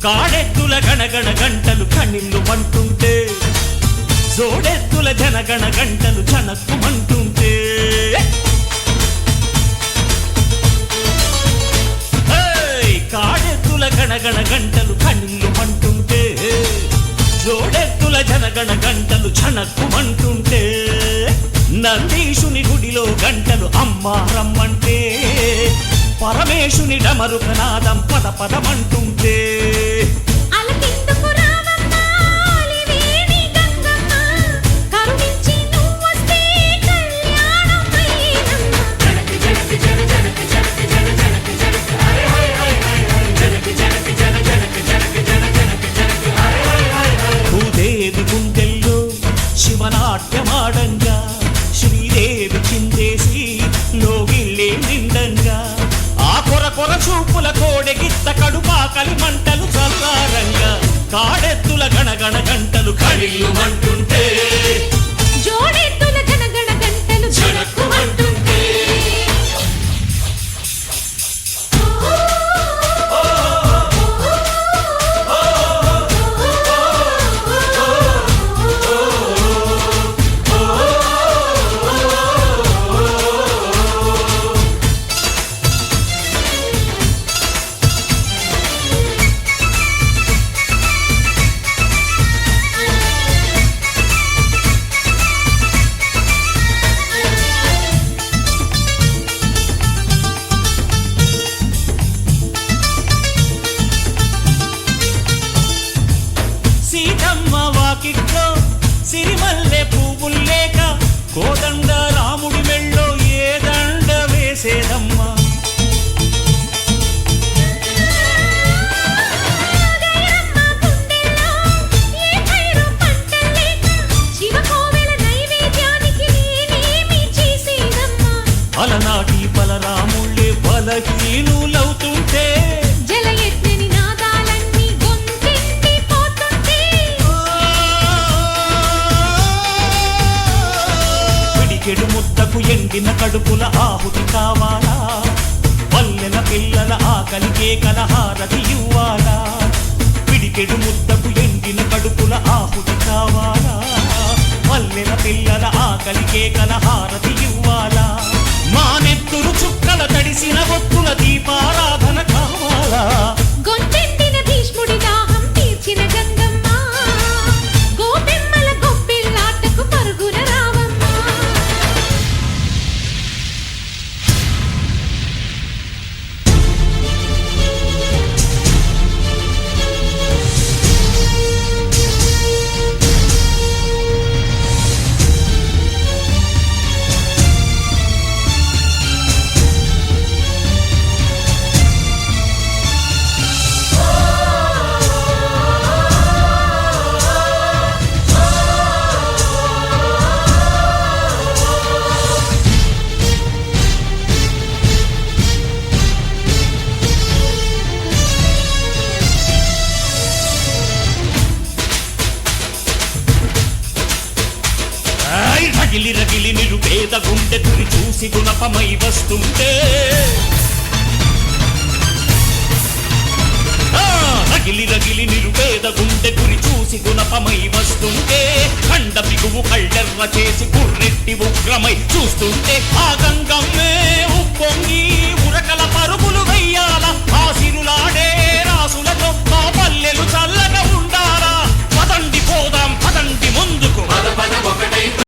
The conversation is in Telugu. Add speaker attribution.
Speaker 1: కాడెత్తుల గణగణ గంటలు కణిల్లు మంటుంటే జోడెత్తుల జనగణ గంటలు చనక్కుమంటుంటే కాడెత్తుల గణగణ గంటలు కణిల్లు మంటుంటే జోడెత్తుల జనగణ గంటలు చనక్కుమంటుంటే నందీశుని గుడిలో గంటలు అమ్మా రమ్మంటే పరమేశుని డమరుకనాదం పద పదమంటుంటే భూదేవి గుండెల్లో శివనాట్యమాడంగా శ్రీదేవి చిందేసి లోగిల్లే నిండంగా కొర చూపుల కోడెగిత్త కడుపాకలి మంటలు చల్లారంగా కాడెత్తుల గణగణ గంటలు కడిల్లు మంటుంటే
Speaker 2: జోడెత్తుల గణగణ గంటలు జనక్కుమంటుంటే సిరిమల్లె పువ్వుల్లేక కోదండ రాముడి మెళ్ళో ఏ దండ వేసేదమ్మా అలనాటి బలరాముళ్ళే బలహీనులవుతుంటే చెడు ముద్దకు ఎండిన కడుపుల ఆహుతి కావాలా పల్లెల పిల్లల ఆకలి కేకల హారతి ఇవ్వాలా పిడికెడు ముద్దకు ఎండిన కడుపుల ఆహుతి కావాలా పల్లెల పిల్లల ఆకలి కేకల హారతి ఇవ్వాలా మానెత్తులు చుక్కల తడిసిన ఒత్తుల దీపారాధన కావాలా గొంతెండిన భీష్ముడి దాహం తీర్చిన గంగమ్మ గోపెమ్మల గొప్పిల్లాటకు పరుగున రావమ్మ
Speaker 1: రగిలి రగిలి నిరుపేద గుండె తురి చూసి గుణపమై వస్తుంటే రగిలి రగిలి నిరుపేద గుండె గురి చూసి గుణపమై వస్తుంటే ఖండ బిగువు కళ్ళెర్ర చేసి కుర్రెట్టి ఉగ్రమై చూస్తుంటే ఆ గంగ